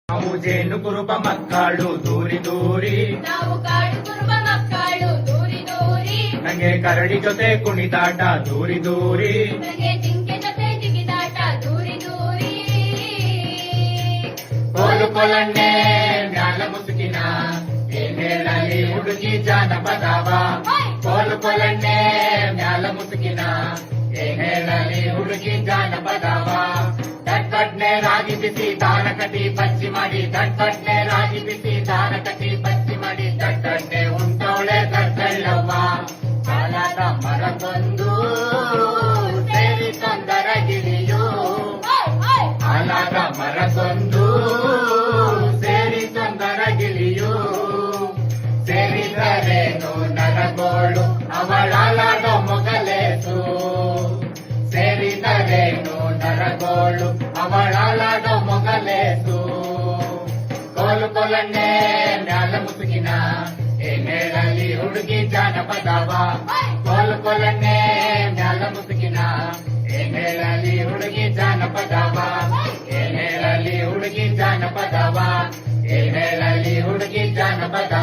ನಾವು ಜೇನು ಕುರುಬ ಮಕ್ಕಳು ದೂರಿ ದೂರಿ, ನಾವು ಕಾಡು ಕುರುಬ ಮಕ್ಕಳು ದೂರಿ ದೂರಿ, ನಂಗೆ ಕರಡಿ ಜೊತೆ ಕುಣಿದಾಟ ದೂರಿ ದೂರಿ, ನನಗೆ ಜಿಂಕೆ ಜೊತೆ ಜಿಗಿದಾಟ ದೂರಿ ದೂರಿ. ಕೋಲು ಕೊಲಣ್ಣೆ ಮ್ಯಾಲ ಮುಸುಕಿನ ಏನ್ ಹೇಳಲಿ ಹುಡುಗಿ ಜಾನಪದವ. ಕೋಲು ಕೊಲಣ್ಣೆ ಮ್ಯಾಲ ಮುಸುಕಿನ ಏನ್ ಹೇಳಲಿ ಹುಡುಗಿ ಜಾನಪದವ. ದಟ್ಪಟ್ನೆ ರಾಗಿ ಬಿಸಿ ದಾನ ಕಟಿ ಬಜ್ಜಿ ಮಾಡಿ, ದಟ್ಪಟ್ನೆ ರಾಗಿ ಬಿಸಿ ದಾನ ಕಟಿ ಬಜ್ಜಿ ಮಾಡಿ, ದಟ್ಟಣ್ಣೆ ಉಂಟವಳೆ ದಟ್ಟಳ್ಳವ್ವ. ಸಾಲದ ಮರಗೊಂದು ಸೇರಿ ತೊಂದರ ಗಿಳಿಯು, ಆಲದ ಮರಗೊಂದು ಸೇರಿ ತೊಂದರ ಗಿಳಿಯು. ಸೇರಿದರೇನು ನರಗೋಳು ಅವಳಾಲಾಡೋ ಮೊಗಲೇಸು, ಸೇರಿದರೇನು ನರಗೋಳು ಅವಳಾಲಾಡೋ ಮೊಗಲೇಸು. ಕೋಲು ಕೊಲಣ್ಣೆ ಮ್ಯಾಲ ಮುಸುಕಿನ ಏನ್ ಹೇಳಲಿ ಹುಡುಗಿ ಜಾನಪದವ. ಕೋಲು ಕೊಲಣ್ಣೆ ಮ್ಯಾಲ ಮುಸುಕಿನ ಏನ್ ಹೇಳಲಿ ಹುಡುಗಿ ಜಾನಪದವ. ಏನ್ ಹೇಳಲಿ ಹುಡುಗಿ ಜಾನಪದವ. ಏನ್ ಹೇಳಲಿ ಹುಡುಗಿ ಜಾನಪದ.